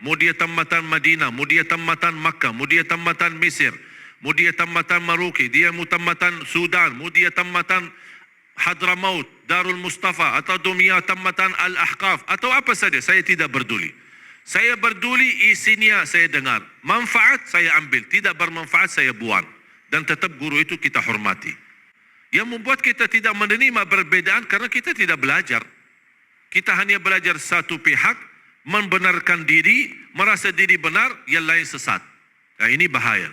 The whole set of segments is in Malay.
Mau dia tammatan Madinah, mau dia tammatan Makkah, mau dia tammatan Mesir, mau dia tammatan Maroke, dia mau tammatan Sudan, mau dia tammatan Hadramaut, Darul Mustafa, atau Dumia tammatan Al-Ahqaf, atau apa saja, saya tidak peduli. Saya peduli isinya saya dengar. Manfaat saya ambil, tidak bermanfaat saya buang. Dan tetap guru itu kita hormati. Yang membuat kita tidak menerima perbedaan karena kita tidak belajar. Kita hanya belajar satu pihak, membenarkan diri, merasa diri benar, yang lain sesat. Nah, ini bahaya.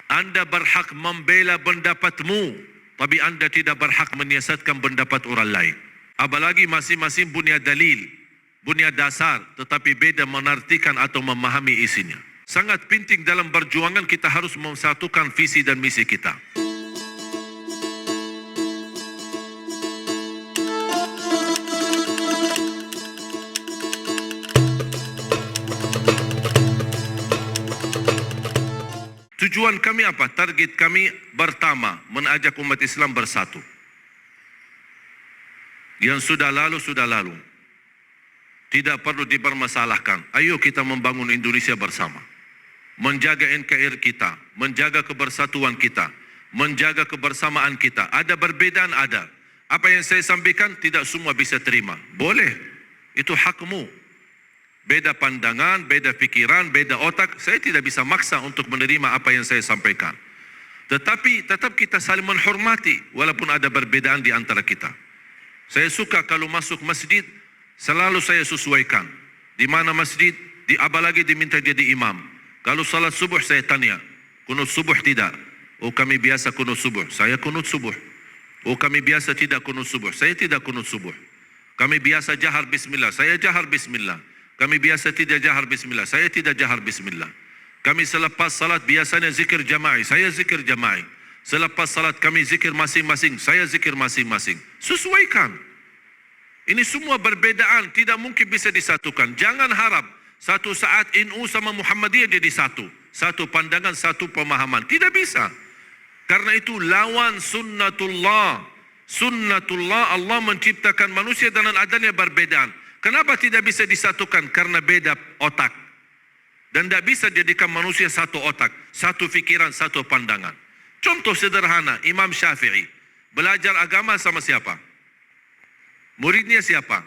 Anda berhak membela pendapatmu, tapi anda tidak berhak menyiasatkan pendapat orang lain. Apalagi masing-masing punya dalil, punya dasar, tetapi beda menartikan atau memahami isinya. Sangat penting dalam perjuangan kita harus mensatukan visi dan misi kita. Tujuan kami apa? Target kami pertama, mengajak umat Islam bersatu. Yang sudah lalu, sudah lalu. Tidak perlu dipermasalahkan. Ayo kita membangun Indonesia bersama. Menjaga NKRI kita, menjaga kebersatuan kita, menjaga kebersamaan kita. Ada perbedaan, ada. Apa yang saya sampaikan tidak semua bisa terima. Boleh, itu hakmu. Beda pandangan, beda pikiran, beda otak. Saya tidak bisa maksa untuk menerima apa yang saya sampaikan. Tetapi tetap kita saling menghormati walaupun ada perbedaan di antara kita. Saya suka kalau masuk masjid, selalu saya sesuaikan. Di mana masjid, apalagi diminta jadi imam. Kalau salat subuh saya tanya, kunut subuh tidak? Oh kami biasa kunut subuh, saya kunut subuh. Oh kami biasa tidak kunut subuh, saya tidak kunut subuh. Kami biasa jahar bismillah, saya jahar bismillah. Kami biasa tidak jahar bismillah, saya tidak jahar bismillah. Kami selepas salat biasanya zikir jama'i, saya zikir jama'i. Selepas salat kami zikir masing-masing, saya zikir masing-masing. Sesuaikan. Ini semua perbedaan, tidak mungkin bisa disatukan. Jangan harap satu saat NU sama Muhammadiyah jadi satu. Satu pandangan, satu pemahaman. Tidak bisa. Karena itu lawan sunnatullah. Sunnatullah, Allah menciptakan manusia dengan adanya perbedaan. Kenapa tidak bisa disatukan? Karena beda otak. Dan tidak bisa jadikan manusia satu otak, satu fikiran, satu pandangan. Contoh sederhana, Imam Syafi'i. Belajar agama sama siapa? Muridnya siapa?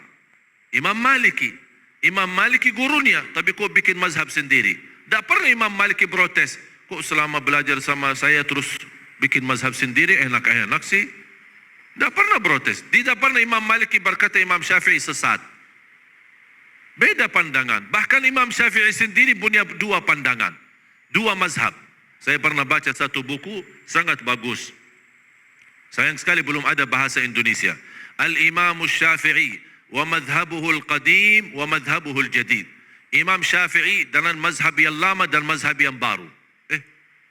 Imam Maliki. Imam Maliki gurunya, tapi kok bikin mazhab sendiri? Tak pernah Imam Maliki protes. Kok selama belajar sama saya terus bikin mazhab sendiri, enak-enak sih? Tak pernah protes. Tidak pernah Imam Maliki berkata Imam Syafi'i sesat. Beda pandangan. Bahkan Imam Syafi'i sendiri punya dua pandangan. Dua mazhab. Saya pernah baca satu buku, sangat bagus. Sayang sekali belum ada bahasa Indonesia. Al-Imam Syafi'i wa madhabuhul qadim wa madhabuhul jadid. Imam Syafi'i dengan mazhab yang lama dan mazhab yang baru.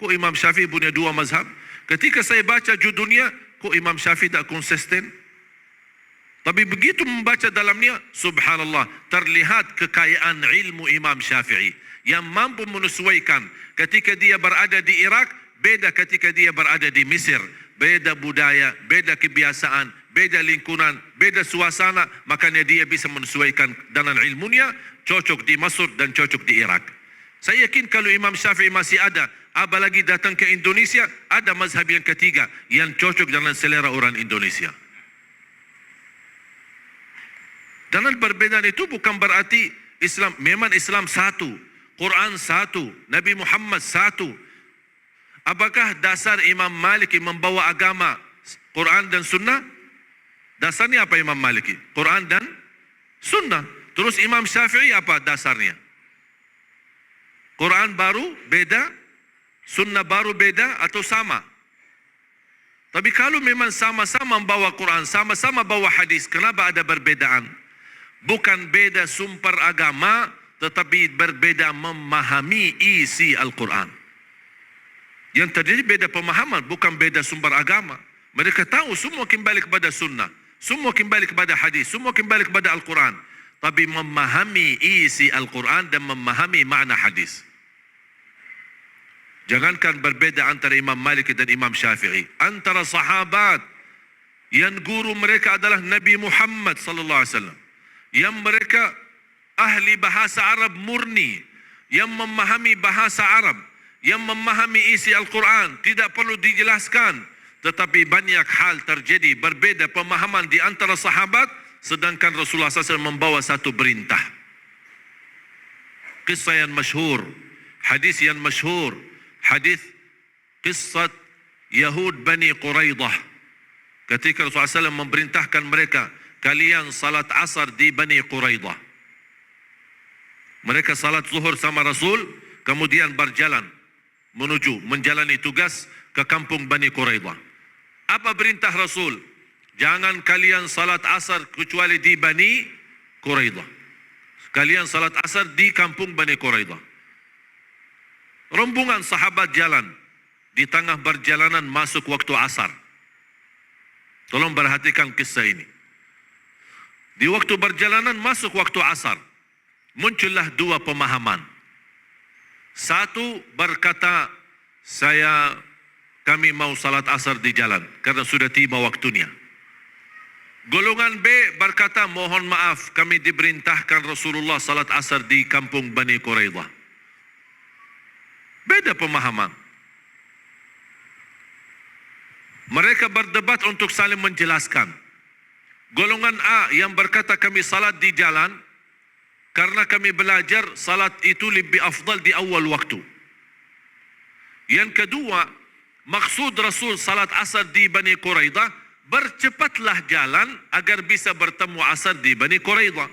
Kok Imam Syafi'i punya dua mazhab? Ketika saya baca judulnya, kok Imam Syafi'i tak konsisten? Tapi begitu membaca dalamnya, subhanallah, terlihat kekayaan ilmu Imam Syafi'i yang mampu menyesuaikan. Ketika dia berada di Irak, beda ketika dia berada di Mesir. Beda budaya, beda kebiasaan, beda lingkungan, beda suasana. Makanya dia bisa menyesuaikan dengan ilmunya, cocok di Mesir dan cocok di Irak. Saya yakin kalau Imam Syafi'i masih ada, apalagi datang ke Indonesia, ada mazhab yang ketiga yang cocok dengan selera orang Indonesia. Dengan perbedaan itu bukan berarti Islam, memang Islam satu, Quran satu, Nabi Muhammad satu. Apakah dasar Imam Maliki membawa agama Quran dan Sunnah? Dasarnya apa Imam Maliki? Quran dan Sunnah. Terus Imam Syafi'i apa dasarnya? Quran baru beda, Sunnah baru beda atau sama? Tapi kalau memang sama-sama membawa Quran, sama-sama bawa hadis, kenapa ada perbedaan? Bukan beda sumber agama, tetapi berbeda memahami isi Al-Quran. Yang terjadi beda pemahaman, bukan beda sumber agama. Mereka tahu semua kembali kepada sunnah, semua kembali kepada hadis, semua kembali kepada Al-Quran. Tapi memahami isi Al-Quran dan memahami makna hadis. Jangankan berbeda antara Imam Malik dan Imam Syafi'i. Antara sahabat, yang guru mereka adalah Nabi Muhammad sallallahu alaihi wasallam. Yang mereka ahli bahasa Arab murni, yang memahami bahasa Arab, yang memahami isi Al-Quran, tidak perlu dijelaskan. Tetapi banyak hal terjadi berbeza pemahaman di antara sahabat, sedangkan Rasulullah SAW membawa satu perintah. Kisah yang masyhur, hadis yang masyhur, hadis kisah Yahud Bani Quraidah. Ketika Rasulullah SAW memerintahkan mereka, kalian salat asar di Bani Quraidah. Mereka salat zuhur sama Rasul, kemudian berjalan menuju menjalani tugas ke kampung Bani Quraidah. Apa perintah Rasul? Jangan kalian salat asar kecuali di Bani Quraidah. Kalian salat asar di kampung Bani Quraidah. Rombongan sahabat jalan. Di tengah perjalanan masuk waktu asar. Tolong perhatikan kisah ini. Di waktu perjalanan masuk waktu asar, muncullah dua pemahaman. Satu berkata, kami mau salat asar di jalan karena sudah tiba waktunya. Golongan B berkata, mohon maaf, kami diperintahkan Rasulullah salat asar di kampung Bani Quraidah. Beda pemahaman. Mereka berdebat untuk saling menjelaskan. Golongan A yang berkata kami salat di jalan karena kami belajar salat itu lebih afdal di awal waktu. Yang kedua, maksud Rasul salat asar di Bani Quraidah, bercepatlah jalan agar bisa bertemu asar di Bani Quraidah.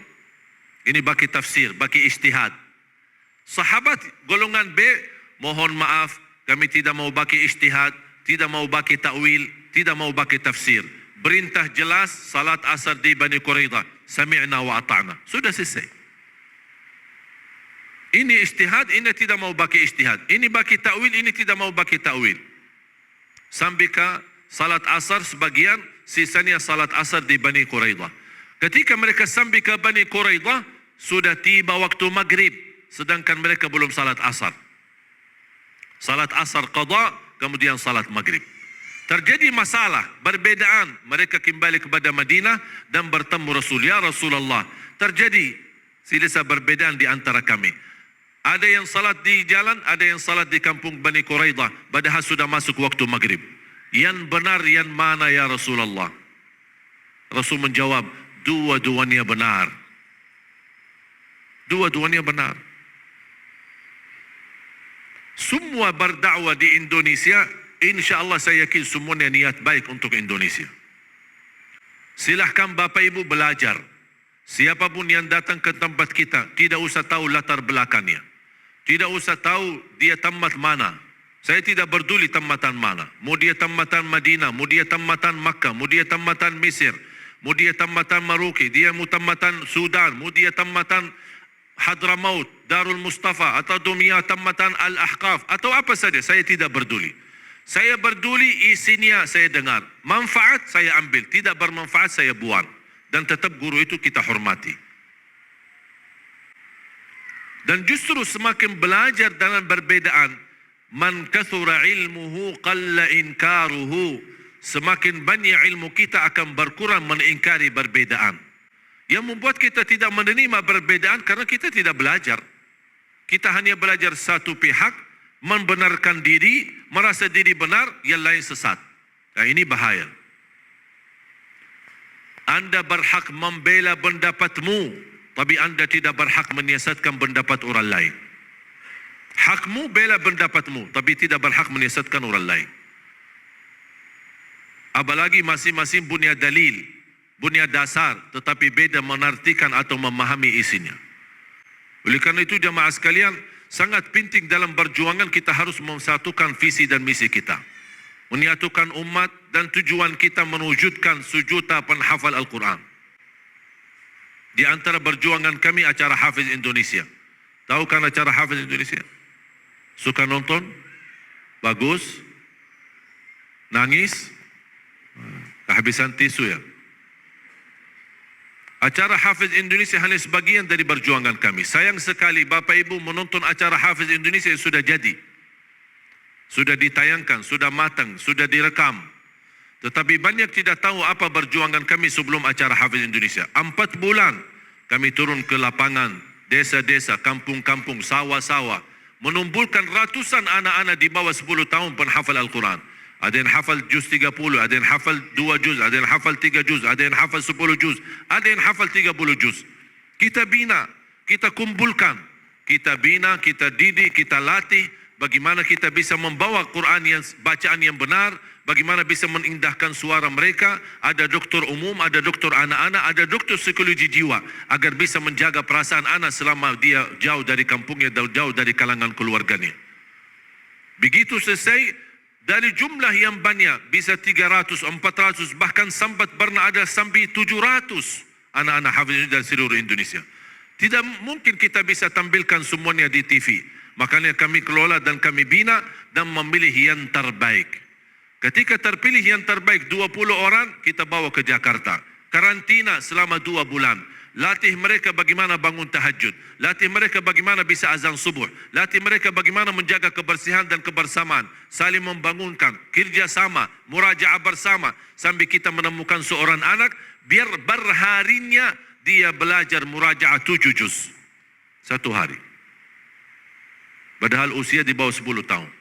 Ini bagi tafsir, bagi ijtihad. Sahabat golongan B, mohon maaf, kami tidak mau bagi ijtihad, tidak mau bagi ta'wil, tidak mau bagi tafsir. Perintah jelas, salat asar di Bani Quraidah. Sami'na wa ata'na. Sudah selesai. Ini ijtihad, ini tidak mau bagi ijtihad. Ini bagi ta'wil, ini tidak mau bagi ta'wil. Sampai ke salat asar sebagian, sisanya salat asar di Bani Quraidah. Ketika mereka sampai ke Bani Quraidah, sudah tiba waktu maghrib, sedangkan mereka belum salat asar. Salat asar qada, kemudian salat maghrib. Terjadi masalah, perbedaan. Mereka kembali kepada Madinah dan bertemu Rasul. Ya Rasulullah, terjadi silsilah perbedaan di antara kami. Ada yang salat di jalan, ada yang salat di kampung Bani Quraidah, padahal sudah masuk waktu maghrib. Yang benar yang mana ya Rasulullah? Rasul menjawab, dua-duanya benar. Dua-duanya benar. Semua berdakwah di Indonesia, insya-Allah saya yakin semuanya niat baik untuk Indonesia. Silahkan Bapak Ibu belajar. Siapapun yang datang ke tempat kita, tidak usah tahu latar belakangnya. Tidak usah tahu dia tamat mana. Saya tidak peduli tamatan mana. Mau dia tamatan Madinah, mau dia tamatan Makkah, mau dia tamatan Mesir, mau dia tamatan Maroke, dia mau tamatan Sudan, mau dia tamatan Hadramaut, Darul Mustafa, atau dunia tamatan Al-Ahqaf, atau apa saja, saya tidak peduli. Saya peduli isinya saya dengar. Manfaat saya ambil, tidak bermanfaat saya buang. Dan tetap guru itu kita hormati. Dan justru semakin belajar dalam perbedaan, man kathura ilmuhu qalla inkaruhu. Semakin banyak ilmu kita akan berkurang mengingkari perbedaan. Yang membuat kita tidak menerima perbedaan karena kita tidak belajar. Kita hanya belajar satu pihak, membenarkan diri, merasa diri benar, yang lain sesat. Nah, ini bahaya. Anda berhak membela pendapatmu, tapi Anda tidak berhak menyiasatkan pendapat orang lain. Hakmu bela pendapatmu, tapi tidak berhak menyiasatkan orang lain. Apalagi masing-masing punya dalil, punya dasar, tetapi beda menartikan atau memahami isinya. Oleh karena itu jamaah sekalian, sangat penting dalam perjuangan kita harus memsatukan visi dan misi kita. Menyatukan umat dan tujuan kita mewujudkan sejuta penghafal Al-Quran. Di antara perjuangan kami acara Hafiz Indonesia. Tahu kan acara Hafiz Indonesia? Suka nonton? Bagus? Nangis? Kehabisan tisu ya? Acara Hafiz Indonesia hanya sebagian dari perjuangan kami. Sayang sekali Bapak Ibu menonton acara Hafiz Indonesia yang sudah jadi. Sudah ditayangkan, sudah matang, sudah direkam. Tetapi banyak tidak tahu apa perjuangan kami sebelum acara Hafiz Indonesia. 4 bulan kami turun ke lapangan, desa-desa, kampung-kampung, sawah-sawah, menumbulkan ratusan anak-anak di bawah 10 tahun penghafal Al-Quran. Ada yang hafal juz 30, ada yang hafal 2 juz, ada yang hafal 3 juz, ada yang hafal 10 juz, ada yang hafal 30 juz. Kita bina, kita kumpulkan, kita bina, kita didik, kita latih bagaimana kita bisa membawa Quran yang bacaan yang benar, bagaimana bisa menindahkan suara mereka. Ada doktor umum, ada doktor anak-anak, ada doktor psikologi jiwa agar bisa menjaga perasaan anak selama dia jauh dari kampungnya, jauh dari kalangan keluarganya. Begitu selesai, dari jumlah yang banyak, bisa 300, 400, bahkan sampai pernah ada sampai 700 anak-anak hafiz dari seluruh Indonesia. Tidak mungkin kita bisa tampilkan semuanya di TV. Makanya kami kelola dan kami bina dan memilih yang terbaik. Ketika terpilih yang terbaik 20 orang, kita bawa ke Jakarta. Karantina selama 2 bulan. Latih mereka bagaimana bangun tahajud. Latih mereka bagaimana bisa azan subuh. Latih mereka bagaimana menjaga kebersihan dan kebersamaan. Saling membangunkan, kerjasama, murajaah bersama. Sambil kita menemukan seorang anak, biar berharinya dia belajar murajaah 7 juz. 1 hari. Padahal usia di bawah 10 tahun.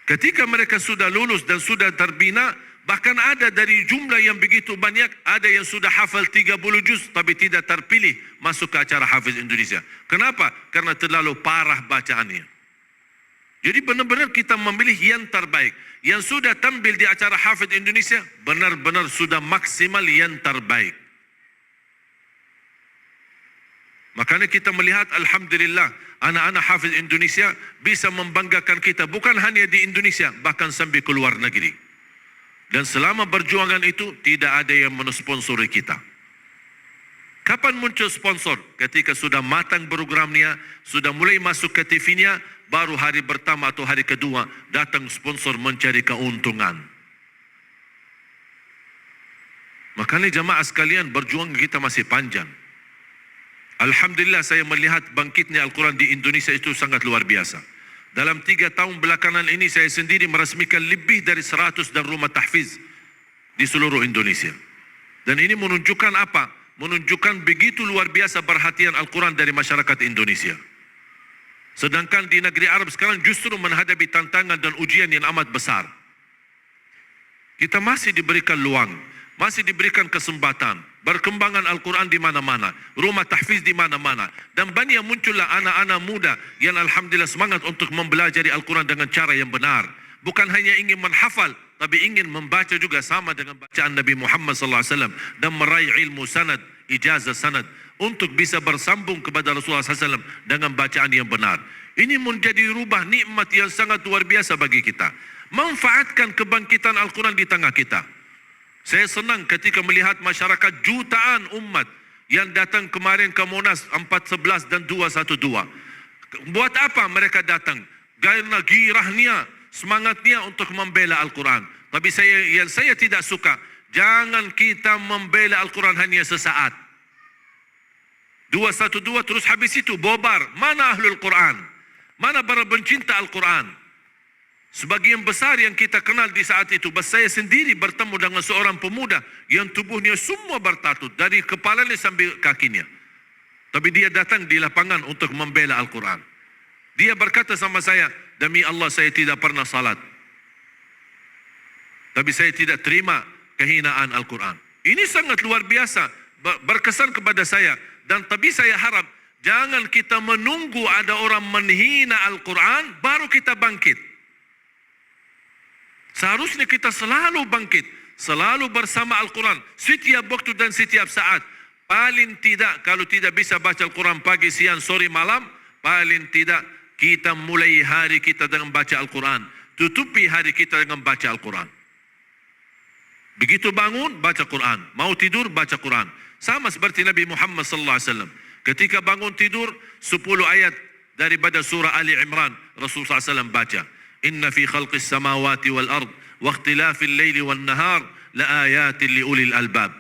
Ketika mereka sudah lulus dan sudah terbina, bahkan ada dari jumlah yang begitu banyak, ada yang sudah hafal 30 juz tapi tidak terpilih masuk ke acara Hafiz Indonesia. Kenapa? Karena terlalu parah bacaannya. Jadi benar-benar kita memilih yang terbaik. Yang sudah tampil di acara Hafiz Indonesia, benar-benar sudah maksimal yang terbaik. Makanya kita melihat, alhamdulillah, anak-anak Hafiz Indonesia bisa membanggakan kita. Bukan hanya di Indonesia, bahkan sampai ke luar negeri. Dan selama perjuangan itu, tidak ada yang mensponsori kita. Kapan muncul sponsor? Ketika sudah matang programnya, sudah mulai masuk ke TV-nya, baru hari pertama atau hari kedua, datang sponsor mencari keuntungan. Makanya jamaah sekalian, berjuang kita masih panjang. Alhamdulillah saya melihat bangkitnya Al-Quran di Indonesia itu sangat luar biasa. Dalam 3 tahun belakangan ini saya sendiri meresmikan lebih dari 100 dan rumah tahfiz di seluruh Indonesia. Dan ini menunjukkan apa? Menunjukkan begitu luar biasa perhatian Al-Quran dari masyarakat Indonesia. Sedangkan di negeri Arab sekarang justru menghadapi tantangan dan ujian yang amat besar. Kita masih diberikan luang, masih diberikan kesempatan. Berkembangan Al-Quran di mana-mana, rumah tahfiz di mana-mana, dan banyak muncullah anak-anak muda yang alhamdulillah semangat untuk mempelajari Al-Quran dengan cara yang benar. Bukan hanya ingin menghafal, tapi ingin membaca juga sama dengan bacaan Nabi Muhammad SAW dan meraih ilmu sanad, ijazah sanad untuk bisa bersambung kepada Rasulullah SAW dengan bacaan yang benar. Ini menjadi rubah nikmat yang sangat luar biasa bagi kita. Manfaatkan kebangkitan Al-Quran di tengah kita. Saya senang ketika melihat masyarakat jutaan umat yang datang kemarin ke Monas 411 dan 212. Buat apa mereka datang? Karena girahnya, semangatnya untuk membela Al-Quran. Tapi saya tidak suka, jangan kita membela Al-Quran hanya sesaat. 212 terus habis itu bobar. Mana Ahlul Quran? Mana para pencinta Al-Quran? Sebagian besar yang kita kenal di saat itu, saya sendiri bertemu dengan seorang pemuda yang tubuhnya semua bertattoo dari kepalanya sampai kakinya. Tapi dia datang di lapangan untuk membela Al-Quran. Dia berkata sama saya, demi Allah saya tidak pernah salat. Tapi saya tidak terima kehinaan Al-Quran. Ini sangat luar biasa, berkesan kepada saya. Dan tapi saya harap, jangan kita menunggu ada orang menghina Al-Quran, baru kita bangkit. Seharusnya kita selalu bangkit, selalu bersama Al-Quran, setiap waktu dan setiap saat. Paling tidak, kalau tidak bisa baca Al-Quran pagi, siang, sore, malam, paling tidak kita mulai hari kita dengan baca Al-Quran. Tutupi hari kita dengan baca Al-Quran. Begitu bangun, baca Quran. Mau tidur, baca Quran. Sama seperti Nabi Muhammad SAW. Ketika bangun tidur, 10 ayat daripada surah Ali Imran, Rasulullah SAW baca. Inna fi khalqis samawati wal ard wa ikhtilafil laili wan nahar la ayatin li ulil albab.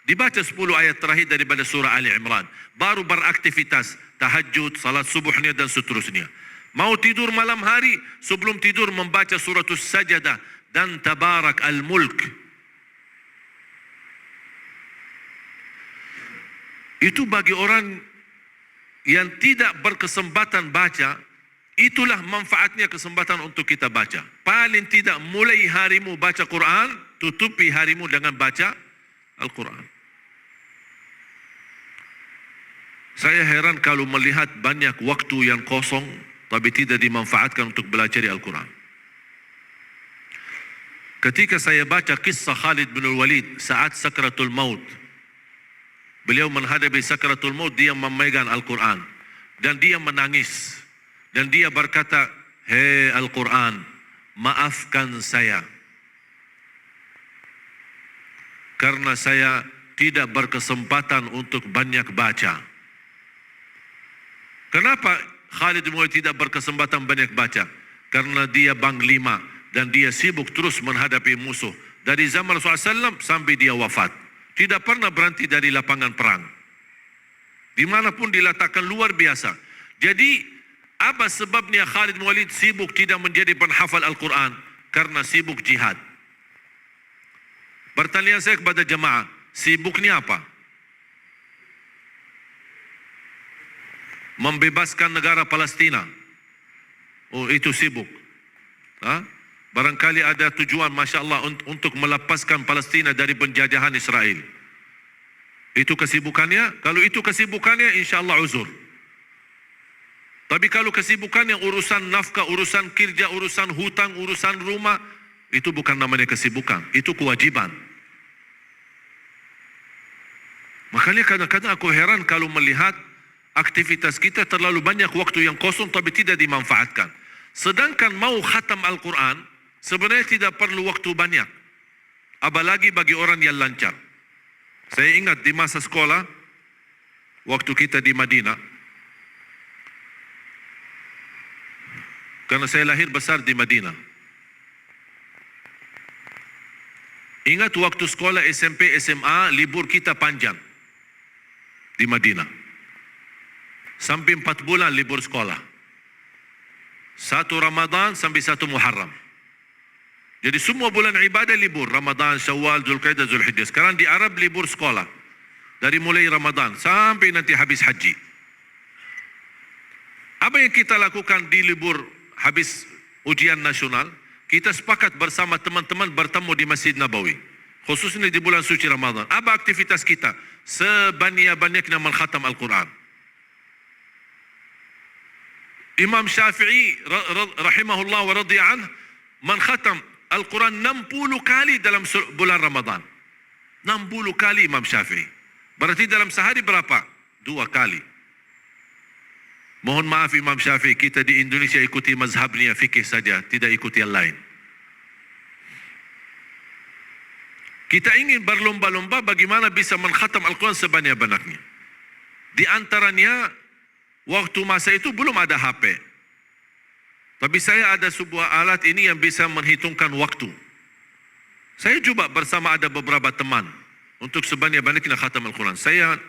Dibaca 10 ayat terakhir daripada surah Ali Imran. Baru beraktivitas, tahajud, salat subuhnya dan seterusnya. Mau tidur malam hari, sebelum tidur membaca suratus sajadah dan tabarak al-mulk. Itu bagi orang yang tidak berkesempatan baca, itulah manfaatnya kesempatan untuk kita baca. Paling tidak mulai harimu baca Quran, tutupi harimu dengan baca Al-Quran. Saya heran kalau melihat banyak waktu yang kosong tapi tidak dimanfaatkan untuk belajar Al-Quran. Ketika saya baca kisah Khalid bin Walid saat sakratul maut, beliau menghadapi sakratul maut, dia memegang Al-Quran dan dia menangis dan dia berkata, "Hei Al-Quran, maafkan saya karena saya tidak berkesempatan untuk banyak baca." Kenapa Khalid bin Walid tidak berkesempatan banyak baca? Karena dia panglima dan dia sibuk terus menghadapi musuh. Dari zaman Rasulullah SAW sampai dia wafat. Tidak pernah berhenti dari lapangan perang. Dimanapun diletakkan luar biasa. Jadi, apa sebabnya Khalid bin Walid sibuk tidak menjadi penghafal Al-Quran? Karena sibuk jihad. Pertanyaan saya kepada jemaah, sibuknya apa? Membebaskan negara Palestina. Oh, itu sibuk. Barangkali ada tujuan, Masya Allah, untuk melepaskan Palestina dari penjajahan Israel. Itu kesibukannya. Kalau itu kesibukannya, insya Allah uzur. Tapi kalau kesibukannya urusan nafkah, urusan kerja, urusan hutang, urusan rumah, itu bukan namanya kesibukan. Itu kewajiban. Makanya kadang-kadang aku heran kalau melihat aktivitas kita terlalu banyak waktu yang kosong tapi tidak dimanfaatkan. Sedangkan mau khatam Al-Quran, sebenarnya tidak perlu waktu banyak. Apalagi bagi orang yang lancar. Saya ingat di masa sekolah, waktu kita di Madinah, karena saya lahir besar di Madinah. Ingat waktu sekolah SMP, SMA, libur kita panjang di Madinah. Sampai 4 bulan libur sekolah. 1 Ramadan sampai 1 Muharram. Jadi semua bulan ibadah libur. Ramadan, Syawal, Zulqaidah, Zulhijjah. Sekarang di Arab libur sekolah. Dari mulai Ramadan sampai nanti habis haji. Apa yang kita lakukan di libur habis ujian nasional? Kita sepakat bersama teman-teman bertemu di Masjid Nabawi. Khususnya di bulan suci Ramadan. Apa aktivitas kita? Sebanyak-banyaknya mengkhatam Al-Quran. Imam Syafi'i rahimahullah wa radiya'an mengkhatam Al-Quran 60 kali dalam bulan Ramadan. 60 kali Imam Syafi'i. Berarti dalam sehari berapa? 2 kali. Mohon maaf Imam Syafi'i, kita di Indonesia ikuti mazhabnya fikih saja, tidak ikuti yang lain. Kita ingin berlomba-lomba bagaimana bisa mengkhatam Al-Quran sebanyak-banyaknya. Di antaranya, waktu masa itu belum ada HP. Tapi saya ada sebuah alat ini yang bisa menghitungkan waktu. Saya coba bersama ada beberapa teman untuk sebanyak-banyaknya khatam Al-Quran. Saya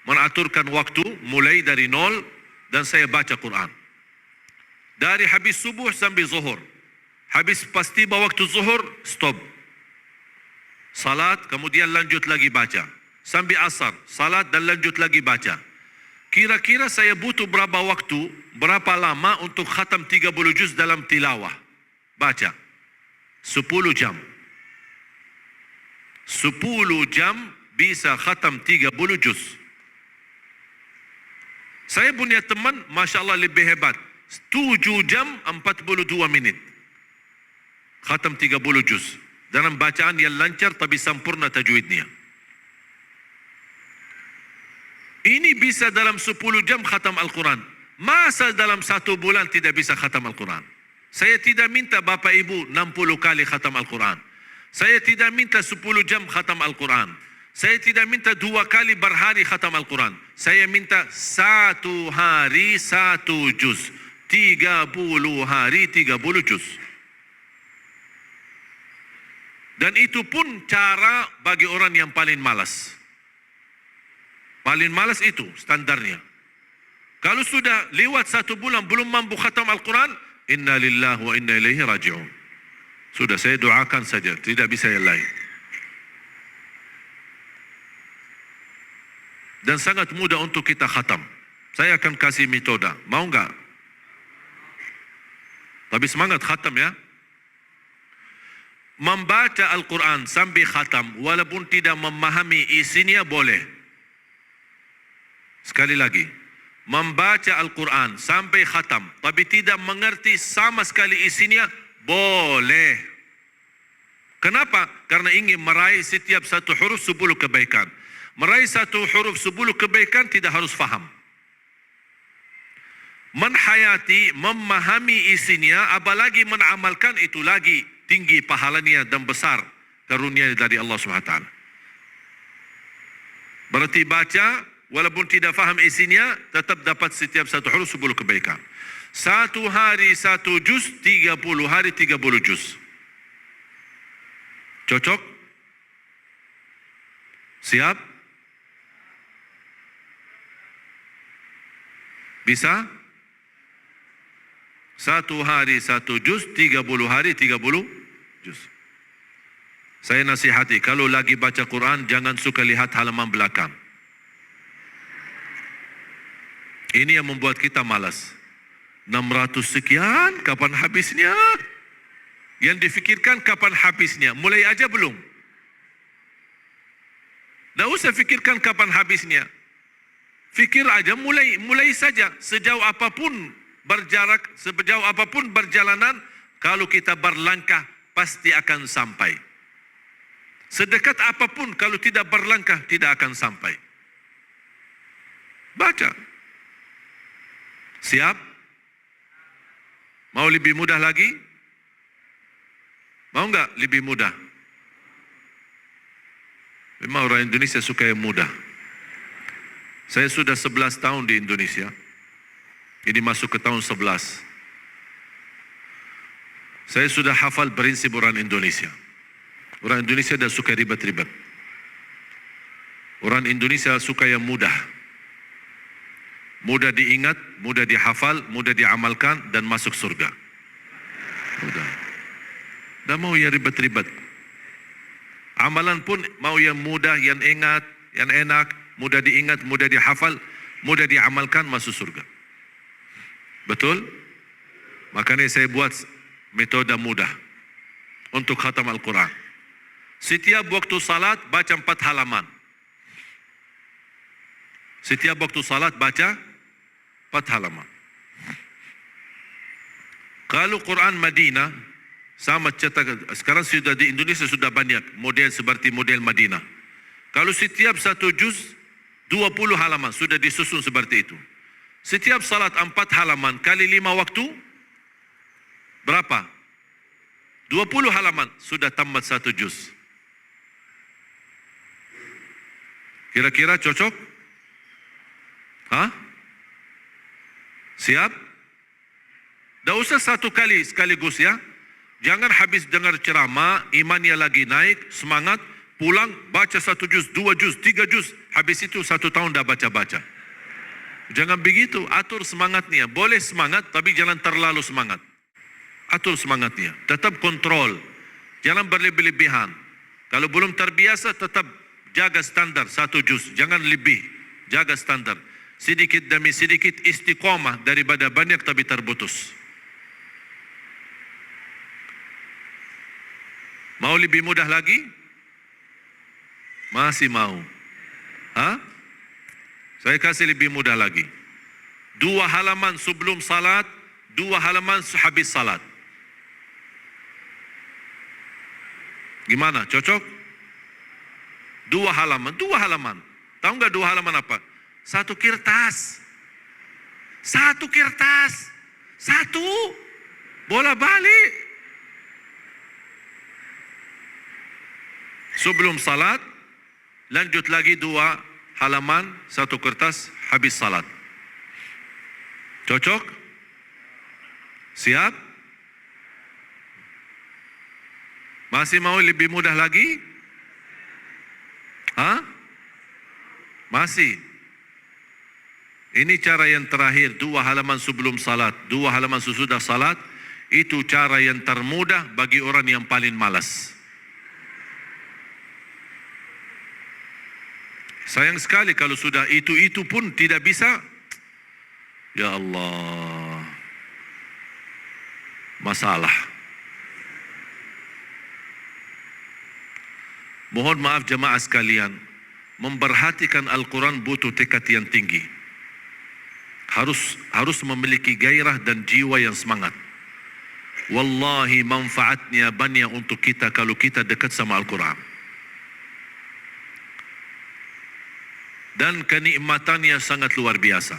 mengaturkan waktu mulai dari 0 dan saya baca Quran. Dari habis subuh sampai zuhur. Habis pas tiba waktu zuhur, stop. Salat, kemudian lanjut lagi baca. Sampai asar, salat dan lanjut lagi baca. Kira-kira saya butuh berapa waktu, berapa lama untuk khatam 30 juz dalam tilawah. Baca. 10 jam. 10 jam bisa khatam 30 juz. Saya punya teman, Masya Allah lebih hebat. 7 jam 42 menit. Khatam 30 juz. Dalam bacaan yang lancar tapi sempurna tajwidnya. Ini bisa dalam 10 jam khatam Al-Quran. Masa dalam 1 bulan tidak bisa khatam Al-Quran? Saya tidak minta Bapak Ibu 60 kali khatam Al-Quran. Saya tidak minta 10 jam khatam Al-Quran. Saya tidak minta 2 kali berhari khatam Al-Quran. Saya minta 1 hari 1 juz. 30 hari 30 juz. Dan itu pun cara bagi orang yang paling malas. Paling malas itu standarnya. Kalau sudah lewat 1 bulan belum mampu khatam Al-Quran, inna lillahi wa inna ilaihi raji'un. Sudah saya doakan saja, tidak bisa yang lain. Dan sangat mudah untuk kita khatam. Saya akan kasih metode. Mau enggak? Tapi semangat khatam ya. Membaca Al-Quran sampai khatam walaupun tidak memahami isinya boleh. Sekali lagi, membaca Al-Quran sampai khatam tapi tidak mengerti sama sekali isinya boleh. Kenapa? Karena ingin meraih setiap satu huruf 10 kebaikan. Meraih satu huruf 10 kebaikan tidak harus faham. Menhayati, memahami isinya, apalagi menamalkan, itu lagi tinggi pahalanya dan besar karunia dari Allah SWT. Berarti baca, walaupun tidak faham isinya, tetap dapat setiap satu huruf 10 kebaikan. Satu hari satu juz, 30 hari 30 juz. Cocok? Siap? Bisa? Satu hari satu juz, 30 hari 30 juz. Saya nasihati, kalau lagi baca Quran, jangan suka lihat halaman belakang. Ini yang membuat kita malas. 600 sekian, kapan habisnya? Yang difikirkan kapan habisnya. Mulai aja belum? Tak usah fikirkan kapan habisnya. Fikir aja, mulai saja. Sejauh apapun berjarak, sejauh apapun perjalanan, kalau kita berlangkah, pasti akan sampai. Sedekat apapun, kalau tidak berlangkah, tidak akan sampai. Baca. Siap? Mau lebih mudah lagi? Mau enggak lebih mudah? Memang orang Indonesia suka yang mudah. Saya sudah 11 tahun di Indonesia. Ini masuk ke tahun 11. Saya sudah hafal prinsip orang Indonesia. Orang Indonesia dah suka ribet-ribet. Orang Indonesia suka yang mudah. Mudah diingat, mudah dihafal, mudah diamalkan, dan masuk surga. Mudah. Dah mau yang ribet-ribet. Amalan pun mau yang mudah, yang ingat, yang enak, mudah diingat, mudah dihafal, mudah diamalkan, masuk surga. Betul? Makanya saya buat metode mudah untuk khatam Al-Quran. Setiap waktu salat baca 4 halaman. Setiap waktu salat baca 4 halaman. Kalau Quran Madinah, sama cetak, sekarang sudah di Indonesia sudah banyak model seperti model Madinah. Kalau setiap satu juz 20 halaman sudah disusun seperti itu. Setiap salat 4 halaman kali 5 waktu berapa? 20 halaman sudah tamat satu juz. Kira-kira cocok? Hah? Siap? Tak usah satu kali sekaligus ya. Jangan habis dengar ceramah, imannya lagi naik, semangat, pulang baca 1 juz, 2 juz, 3 juz, habis itu 1 tahun dah baca-baca. Jangan begitu, atur semangatnya. Boleh semangat, tapi jangan terlalu semangat. Atur semangatnya, tetap kontrol. Jangan berlebih-lebihan. Kalau belum terbiasa, tetap jaga standar 1 juz. Jangan lebih, jaga standar. Sedikit demi sedikit istiqomah daripada banyak tapi terputus. Mau lebih mudah lagi? Masih mau? Hah? Saya kasih lebih mudah lagi. 2 halaman sebelum salat, 2 halaman habis salat. Gimana? Cocok? 2 halaman, 2 halaman. Tahu nggak 2 halaman apa? 1 kertas. 1 kertas. 1. Bola balik. Sebelum salat, lanjut lagi 2 halaman, 1 kertas, habis salat. Cocok? Siap? Masih mau lebih mudah lagi? Hah? Masih? Ini cara yang terakhir, 2 halaman sebelum salat, 2 halaman sesudah salat. Itu cara yang termudah bagi orang yang paling malas. Sayang sekali kalau sudah itu pun tidak bisa, Ya Allah, masalah. Mohon maaf jemaah sekalian, memperhatikan Al-Quran butuh tekad yang tinggi. Harus memiliki gairah dan jiwa yang semangat. Wallahi manfaatnya banyak untuk kita kalau kita dekat sama Al-Quran. Dan kenikmatannya sangat luar biasa.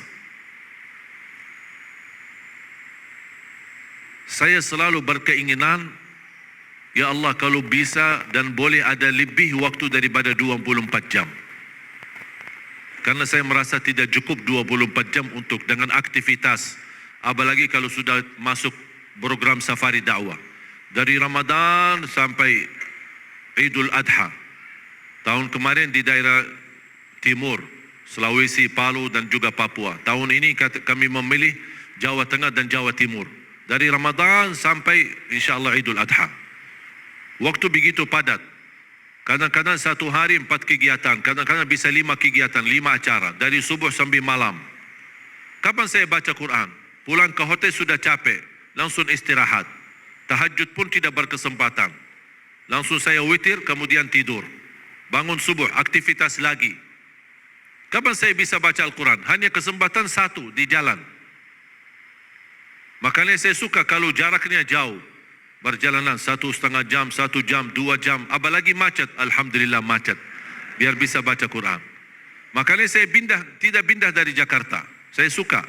Saya selalu berkeinginan, ya Allah kalau bisa dan boleh ada lebih waktu daripada 24 jam. Karena saya merasa tidak cukup 24 jam untuk dengan aktivitas. Apalagi kalau sudah masuk program safari dakwah. Dari Ramadan sampai Idul Adha. Tahun kemarin di daerah Timur, Sulawesi, Palu dan juga Papua. Tahun ini kami memilih Jawa Tengah dan Jawa Timur. Dari Ramadan sampai insyaAllah Idul Adha. Waktu begitu padat. Kadang-kadang satu hari 4 kegiatan. Kadang-kadang bisa 5 kegiatan, 5 acara. Dari subuh sampai malam. Kapan saya baca Quran? Pulang ke hotel sudah capek. Langsung istirahat. Tahajud pun tidak berkesempatan. Langsung saya witir, kemudian tidur. Bangun subuh, aktivitas lagi. Kapan saya bisa baca Al-Quran? Hanya kesempatan satu, di jalan. Makanya saya suka kalau jaraknya jauh. Berjalanan 1,5 jam, 1 jam, 2 jam. Apalagi macet, Alhamdulillah macet. Biar bisa baca Quran. Makanya saya tidak pindah dari Jakarta. Saya suka.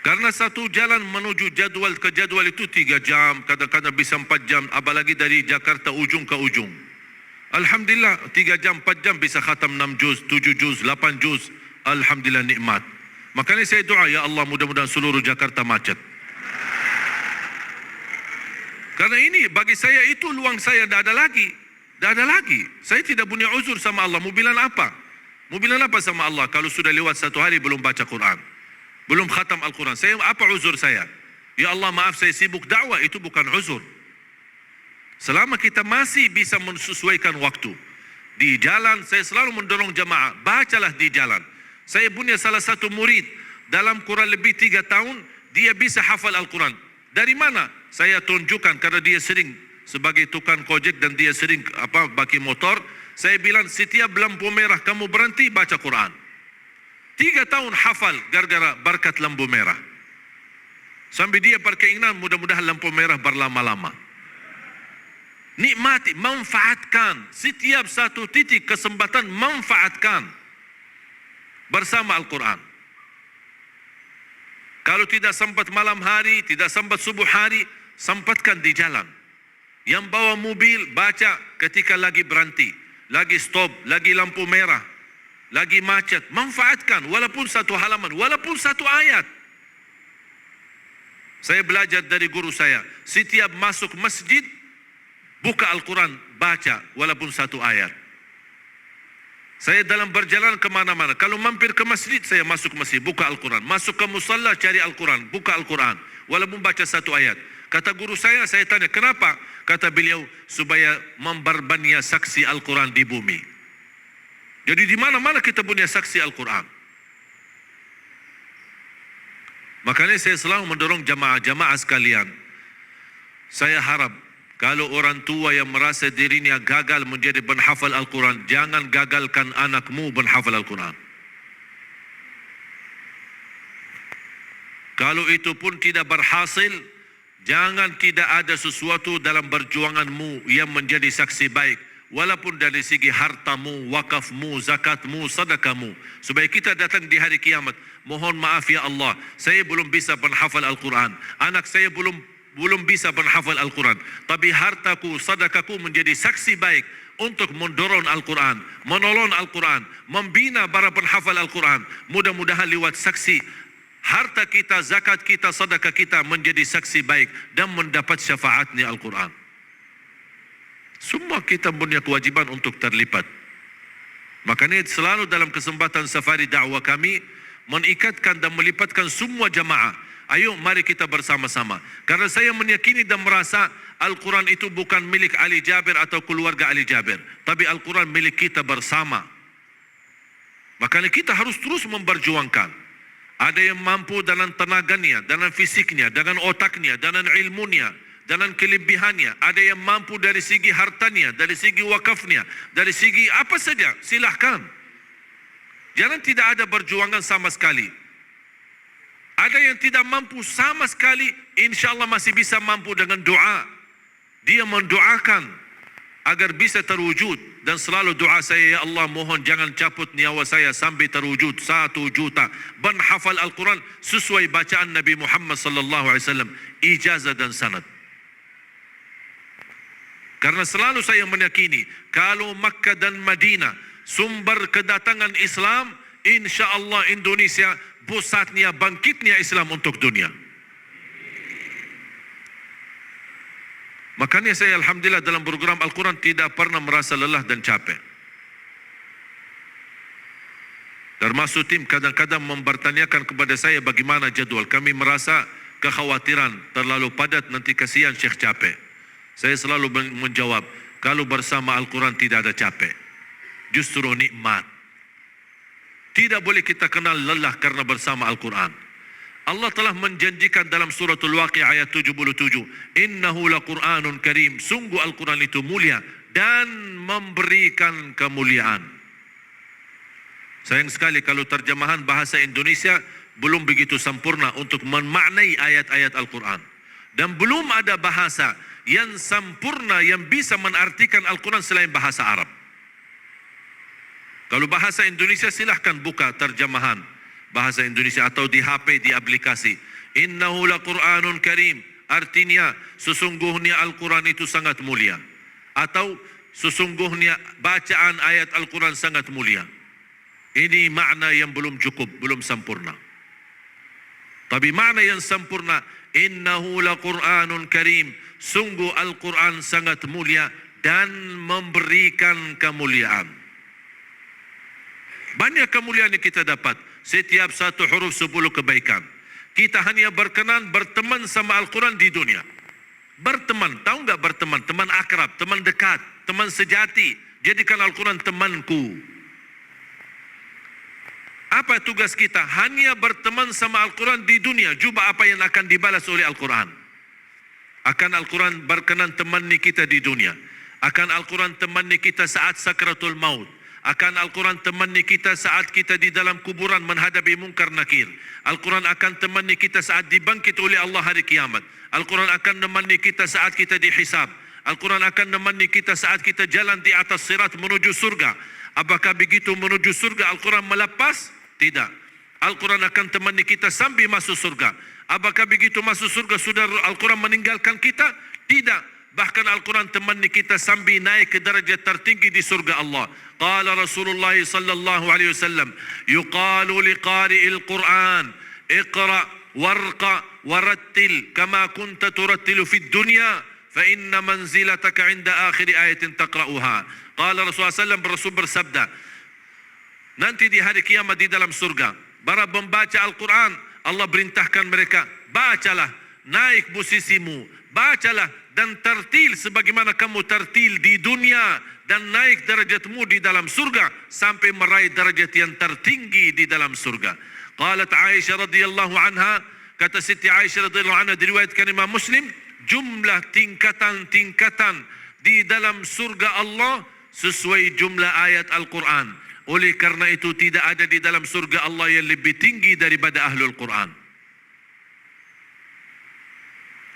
Karena satu jalan menuju jadwal ke jadwal itu 3 jam, kadang-kadang bisa 4 jam. Apalagi dari Jakarta ujung ke ujung. Alhamdulillah 3 jam, 4 jam bisa khatam 6 juz, 7 juz, 8 juz. Alhamdulillah nikmat. Makanya saya doa, ya Allah mudah-mudahan seluruh Jakarta macet. Karena ini bagi saya itu luang saya tidak ada lagi. Tidak ada lagi. Saya tidak punya uzur sama Allah. Mau bilang apa? Mau bilang apa sama Allah kalau sudah lewat 1 hari belum baca Quran? Belum khatam Al-Quran. Saya apa uzur saya? Ya Allah maaf saya sibuk dakwah, itu bukan uzur. Selama kita masih bisa menyesuaikan waktu. Di jalan saya selalu mendorong jemaah, bacalah di jalan. Saya punya salah satu murid dalam kurang lebih 3 tahun dia bisa hafal Al-Quran. Dari mana? Saya tunjukkan karena dia sering sebagai tukang kojek dan dia sering baki motor. Saya bilang setiap lampu merah kamu berhenti baca Quran. 3 tahun hafal gara-gara berkat lampu merah. Sampai dia berkeinginan mudah-mudahan lampu merah berlama-lama. Nikmati, manfaatkan setiap satu titik kesempatan, manfaatkan bersama Al-Quran. Kalau tidak sempat malam hari, tidak sempat subuh hari, sempatkan di jalan. Yang bawa mobil, baca ketika lagi berhenti, lagi stop, lagi lampu merah, lagi macet. Manfaatkan, walaupun 1 halaman, walaupun 1 ayat. Saya belajar dari guru saya, setiap masuk masjid, buka Al-Quran, baca, walaupun 1 ayat. Saya dalam berjalan kemana-mana. Kalau mampir ke masjid, saya masuk masjid, buka Al-Quran. Masuk ke musalla, cari Al-Quran, buka Al-Quran. Walaupun baca 1 ayat. Kata guru saya tanya, kenapa? Kata beliau, supaya memperbanyak saksi Al-Quran di bumi. Jadi di mana-mana kita punya saksi Al-Quran. Makanya saya selalu mendorong jamaah sekalian. Saya harap, kalau orang tua yang merasa dirinya gagal menjadi penghafal Al-Quran, jangan gagalkan anakmu penghafal Al-Quran. Kalau itu pun tidak berhasil, jangan tidak ada sesuatu dalam perjuanganmu yang menjadi saksi baik. Walaupun dari segi hartamu, wakafmu, zakatmu, sedekahmu. Supaya kita datang di hari kiamat. Mohon maaf ya Allah, saya belum bisa penghafal Al-Quran. Anak saya belum bisa penghafal Al-Quran. Tapi hartaku, sedekahku menjadi saksi baik untuk mendorong Al-Quran, menolong Al-Quran, membina para penghafal Al-Quran. Mudah-mudahan lewat saksi, harta kita, zakat kita, sedekah kita menjadi saksi baik dan mendapat syafaatnya Al-Quran. Semua kita punya kewajiban untuk terlibat. Makanya selalu dalam kesempatan safari dakwah kami mengikatkan dan melipatkan semua jamaah. Ayo mari kita bersama-sama. Karena saya meyakini dan merasa Al-Quran itu bukan milik Ali Jabir atau keluarga Ali Jabir. Tapi Al-Quran milik kita bersama. Makanya kita harus terus memperjuangkan. Ada yang mampu dengan tenaganya, dengan fisiknya, dengan otaknya, dengan ilmunya, dengan kelebihannya. Ada yang mampu dari segi hartanya, dari segi wakafnya, dari segi apa saja. Silahkan. Jangan tidak ada perjuangan sama sekali. Ada yang tidak mampu sama sekali, insya Allah masih bisa mampu dengan doa. Dia mendoakan agar bisa terwujud. Dan selalu doa saya, ya Allah mohon jangan cabut nyawa saya sampai terwujud 1 juta menghafal Al-Quran sesuai bacaan Nabi Muhammad sallallahu alaihi wasallam, ijazah dan sanad. Karena selalu saya meyakini kalau Makkah dan Madinah sumber kedatangan Islam, insya Allah Indonesia pusatnya bangkitnya Islam untuk dunia. Makanya saya alhamdulillah dalam program Al-Quran tidak pernah merasa lelah dan capek. Termasuk tim kadang-kadang mempertanyakan kepada saya bagaimana jadwal. Kami merasa kekhawatiran terlalu padat, nanti kasihan Syekh capek. Saya selalu menjawab, kalau bersama Al-Quran tidak ada capek. Justru nikmat. Tidak boleh kita kenal lelah karena bersama Al-Quran. Allah telah menjanjikan dalam suratul Waqi'ah ayat 77, innahu laqur'anun karim, sungguh Al-Quran itu mulia dan memberikan kemuliaan. Sayang sekali kalau terjemahan bahasa Indonesia belum begitu sempurna untuk memaknai ayat-ayat Al-Quran. Dan belum ada bahasa yang sempurna yang bisa menartikan Al-Quran selain bahasa Arab. Kalau bahasa Indonesia silahkan buka terjemahan bahasa Indonesia atau di HP, di aplikasi. Innahu laqur'anun karim. Artinya sesungguhnya Al-Quran itu sangat mulia. Atau sesungguhnya bacaan ayat Al-Quran sangat mulia. Ini makna yang belum cukup, belum sempurna. Tapi makna yang sempurna, innahu laqur'anun karim. Sungguh Al-Quran sangat mulia dan memberikan kemuliaan. Banyak kemuliaan yang kita dapat. Setiap satu huruf 10 kebaikan. Kita hanya berkenan berteman sama Al-Quran di dunia. Berteman, tahu enggak berteman? Teman akrab, teman dekat, teman sejati. Jadikan Al-Quran temanku. Apa tugas kita? Hanya berteman sama Al-Quran di dunia. Cuba apa yang akan dibalas oleh Al-Quran. Akan Al-Quran berkenan temani kita di dunia. Akan Al-Quran temani kita saat sakratul maut. Akan Al-Quran temani kita saat kita di dalam kuburan menghadapi mungkar nakir. Al-Quran akan temani kita saat dibangkit oleh Allah hari kiamat. Al-Quran akan temani kita saat kita dihisab. Al-Quran akan temani kita saat kita jalan di atas sirat menuju surga. Apakah begitu menuju surga Al-Quran melepas? Tidak. Al-Quran akan temani kita sampai masuk surga. Apakah begitu masuk surga sudah Al-Quran meninggalkan kita? Tidak. Bahkan Al-Quran temani kita sambil naik ke darjat tertinggi di surga Allah. Qala Rasulullah sallallahu alaihi wasallam, yuqalu liqari'il Qur'an, iqra' warqa' warattil kama kunta turattilu fid dunya fa inna manzilataka 'inda akhir ayatin taqra'uha. Qala Rasulullah sallallahu Rasul bersabda, nanti di hari kiamat di dalam surga, para pembaca Al-Quran, Allah perintahkan mereka, bacalah, naik posisimu, bacalah dan tertil sebagaimana kamu tertil di dunia dan naik derajatmu di dalam surga sampai meraih derajat yang tertinggi di dalam surga. Qalat Aisyah radhiyallahu anha, kata Siti Aisyah radhiyallahu anha diriwayatkan Imam Muslim, jumlah tingkatan-tingkatan di dalam surga Allah sesuai jumlah ayat Al-Quran. Oleh karena itu tidak ada di dalam surga Allah yang lebih tinggi daripada Ahlul Quran.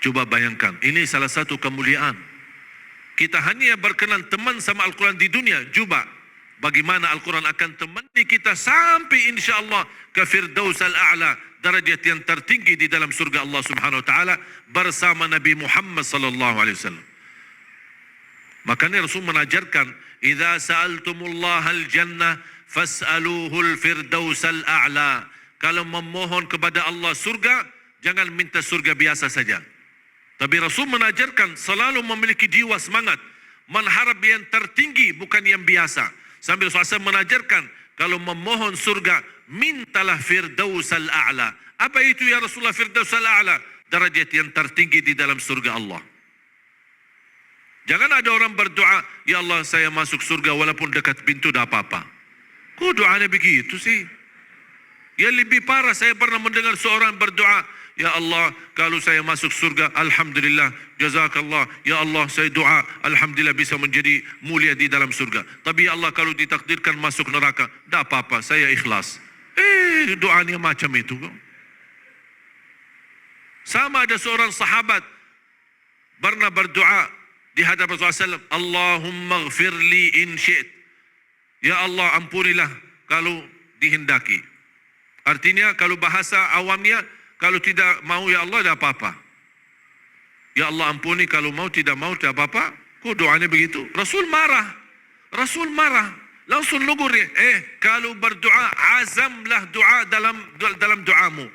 Coba bayangkan, ini salah satu kemuliaan. Kita hanya berkenan teman sama Al-Quran di dunia. Coba bagaimana Al-Quran akan temani kita sampai insya Allah ke Firdaus al-A'la, darajat yang tertinggi di dalam surga Allah Subhanahu wa taala bersama Nabi Muhammad sallallahu alaihi wasallam. Makanya Rasul mengajarkan, "Idza sa'altumullaha al-jannah fas'aluhu al-firdaus al-a'la." Kalau memohon kepada Allah surga, jangan minta surga biasa saja. Tapi Rasul mengajarkan selalu memiliki jiwa semangat, mengharap yang tertinggi bukan yang biasa. Sambil Rasul mengajarkan kalau memohon surga, mintalah firdaus al-a'la. Apa itu ya Rasulullah firdaus al-a'la? Darajat yang tertinggi di dalam surga Allah. Jangan ada orang berdoa, ya Allah saya masuk surga walaupun dekat pintu dah apa-apa. Kok doanya begitu sih? Yang lebih parah, saya pernah mendengar seorang berdoa, ya Allah, kalau saya masuk surga, Alhamdulillah, jazakallah. Ya Allah, saya doa, Alhamdulillah bisa menjadi mulia di dalam surga. Tapi ya Allah, kalau ditakdirkan masuk neraka, tak apa-apa, saya ikhlas. Doanya macam itu. Sama ada seorang sahabat pernah berdoa di hadapan Rasulullah SAW, Allahumma ghfirli in syi'it. Ya Allah, ampunilah kalau dihendaki. Artinya kalau bahasa awamnya, kalau tidak mau ya Allah, tidak apa-apa. Ya Allah ampuni, kalau mau tidak mau tidak apa-apa. Kok doanya begitu? Rasul marah. Rasul marah. Langsung lugur dia. Kalau berdoa, azamlah doa dalam doamu.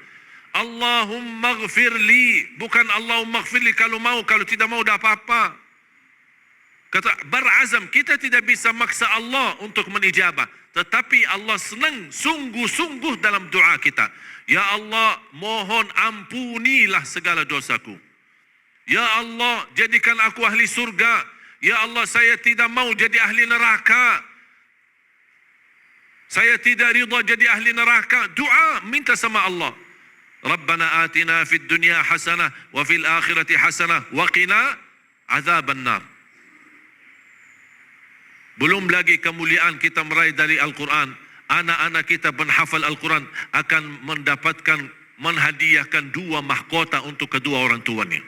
Allahumma ghfirli. Bukan Allahumma ghfirli kalau mau, kalau tidak mau tidak apa-apa. Kata berazam, kita tidak bisa maksa Allah untuk menijabah. Tetapi Allah senang sungguh-sungguh dalam doa kita. Ya Allah, mohon ampunilah segala dosaku. Ya Allah, jadikan aku ahli surga. Ya Allah, saya tidak mau jadi ahli neraka. Saya tidak ridha jadi ahli neraka. Doa, minta sama Allah. Rabbana atina fid dunya hasanah wa fil akhirati hasanah wa qina azaban nar. Belum lagi kemuliaan kita meraih dari Al-Quran. Anak-anak kita penghafal Al-Quran akan mendapatkan, menghadiahkan 2 mahkota untuk kedua orang tuanya.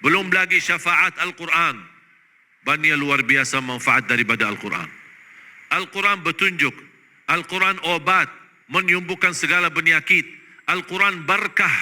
Belum lagi syafaat Al-Quran. Banyak luar biasa manfaat daripada Al-Quran. Al-Quran bertunjuk. Al-Quran obat, menyembuhkan segala penyakit. Al-Quran berkah.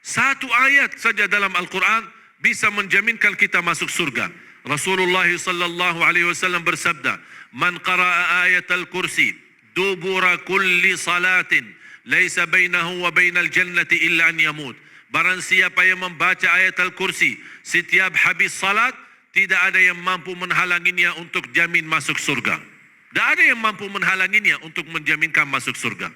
Satu ayat saja dalam Al-Quran bisa menjaminkan kita masuk surga. Rasulullah sallallahu alaihi wasallam bersabda, "Man qara'a ayatal kursi dubura kulli salatin, laisa bainahu wa bainal jannati illa an yamut." Barang siapa yang membaca ayatul kursi setiap habis salat, tidak ada yang mampu menghalanginya untuk jamin masuk surga. Tidak ada yang mampu menghalanginya untuk menjaminkan masuk surga.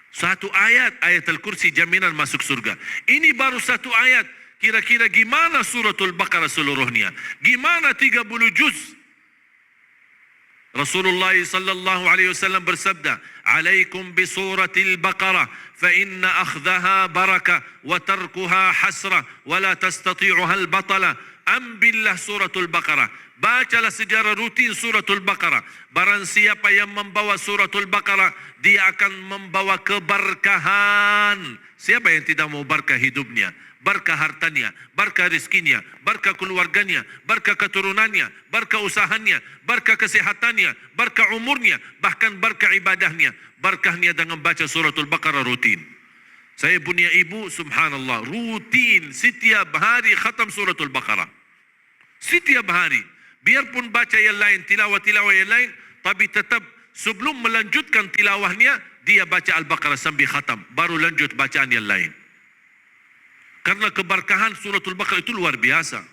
Satu ayat ayatul kursi jaminan masuk surga. Ini baru satu ayat. Kira-kira gimana suratul Baqarah seluruhnya? Gimana 30 juz? Rasulullah sallallahu alaihi wasallam bersabda, "Alaikum bi suratil Baqarah, fa inna akhdhaha barakah wa tarkuha hasrah wa la tastati'uha al-batala." Ambillah suratul Baqarah. Bacalah secara rutin suratul Baqarah. Barang siapa yang membawa suratul Baqarah, dia akan membawa keberkahan. Siapa yang tidak mau berkah hidupnya? Berkah hartanya, berkah rizkinya, berkah keluarganya, berkah keturunannya, berkah usahanya, berkah kesehatannya, berkah umurnya, bahkan berkah ibadahnya. Berkahnya dengan baca suratul Baqarah rutin. Saya punya ibu, subhanallah, rutin setiap hari khatam suratul Baqarah. Setiap hari. Biarpun baca yang lain, tilawah-tilawah yang lain, tapi tetap sebelum melanjutkan tilawahnya, dia baca Al-Baqarah sambil khatam. Baru lanjut bacaan yang lain. Karena keberkahan suratul Baqarah itu luar biasa.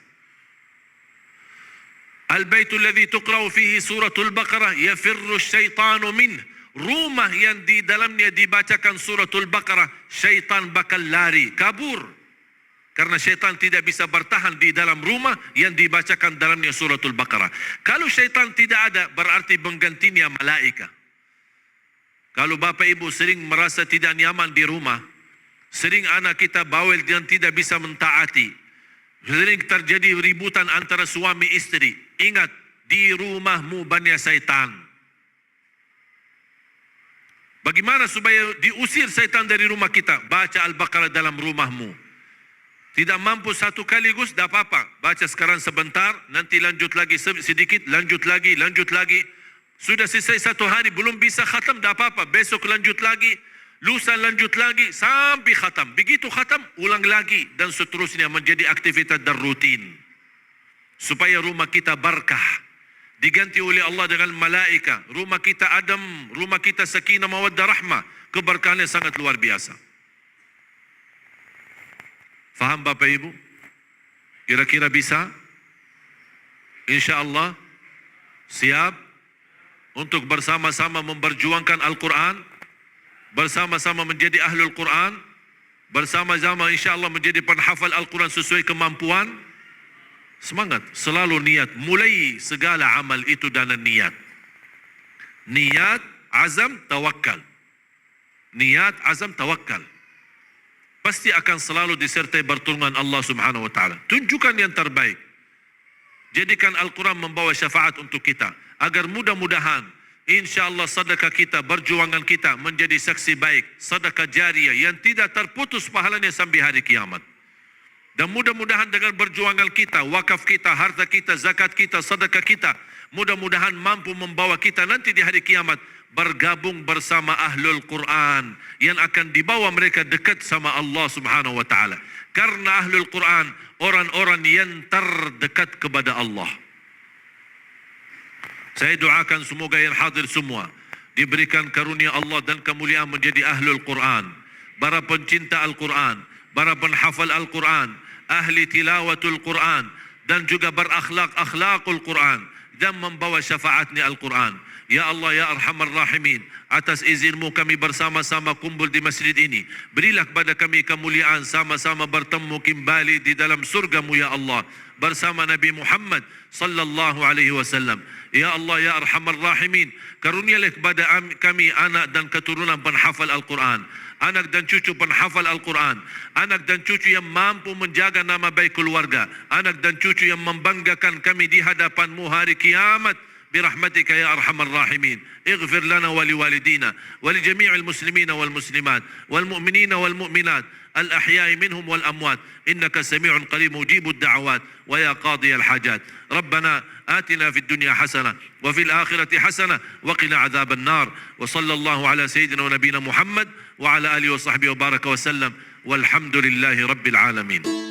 Al-baitul ladzi tuqra'u fihi suratul Baqarah yafirru syaitanu min. Rumah yang di dalamnya dibacakan suratul Baqarah, syaitan bakal lari, kabur. Karena syaitan tidak bisa bertahan di dalam rumah yang dibacakan dalamnya suratul Baqarah. Kalau syaitan tidak ada, berarti menggantinya malaika. Kalau Bapak Ibu sering merasa tidak nyaman di rumah, sering anak kita bawel dan tidak bisa mentaati, sering terjadi ributan antara suami istri, ingat, di rumahmu banyak syaitan. Bagaimana supaya diusir syaitan dari rumah kita? Baca Al-Baqarah dalam rumahmu. Tidak mampu satu kaligus, tidak apa-apa. Baca sekarang sebentar, nanti lanjut lagi sedikit, lanjut lagi. Sudah selesai satu hari, belum bisa khatam, tidak apa-apa. Besok lanjut lagi, lusa lanjut lagi, sampai khatam. Begitu khatam, ulang lagi. Dan seterusnya menjadi aktivitas dan rutin. Supaya rumah kita berkah. Diganti oleh Allah dengan malaika. Rumah kita adem, rumah kita sakinah mawaddah rahmah. Keberkahannya sangat luar biasa. Faham Bapak Ibu? Kira-kira bisa? InsyaAllah siap untuk bersama-sama memperjuangkan Al-Quran, bersama-sama menjadi ahlul Quran, bersama-sama insyaAllah menjadi penhafal Al-Quran sesuai kemampuan. Semangat, selalu niat, mulai segala amal itu dengan niat. Niat, azam, tawakal. Niat, azam, tawakal. Pasti akan selalu disertai pertolongan Allah Subhanahu wa taala. Tunjukkan yang terbaik. Jadikan Al-Quran membawa syafaat untuk kita agar mudah-mudahan insya-Allah sedekah kita, perjuangan kita menjadi saksi baik, sedekah jariah yang tidak terputus pahalanya sampai hari kiamat. Dan mudah-mudahan dengan perjuangan kita, wakaf kita, harta kita, zakat kita, sedekah kita, mudah-mudahan mampu membawa kita nanti di hari kiamat bergabung bersama ahlul Quran yang akan dibawa mereka dekat sama Allah Subhanahu wa taala. Karena ahlul Quran orang-orang yang terdekat kepada Allah. Saya doakan semoga yang hadir semua diberikan karunia Allah dan kemuliaan menjadi ahlul Quran, para pencinta Al-Quran, para penghafal Al-Quran, ahli tilawatul Quran, dan juga berakhlak-akhlakul Quran dan membawa syafaatnya Al-Quran. Ya Allah, ya Arhamar Rahimin, atas izinmu kami bersama-sama kumpul di masjid ini. Berilah kepada kami kemuliaan sama-sama bertemu kembali di dalam surgamu ya Allah bersama Nabi Muhammad sallallahu alaihi wasallam. Ya Allah, ya Arhamar Rahimin, karunialah kepada kami anak dan keturunan penghafal Al-Quran, anak dan cucu penghafal Al-Quran, anak dan cucu yang mampu menjaga nama baik keluarga, anak dan cucu yang membanggakan kami di hadapan-Mu hari kiamat. برحمتك يا أرحم الراحمين اغفر لنا ولوالدينا ولجميع المسلمين والمسلمات والمؤمنين والمؤمنات الأحياء منهم والأموات إنك سميع قريب مجيب الدعوات ويا قاضي الحاجات ربنا آتنا في الدنيا حسنة وفي الآخرة حسنة وقنا عذاب النار وصلى الله على سيدنا ونبينا محمد وعلى آله وصحبه وبارك وسلم والحمد لله رب العالمين.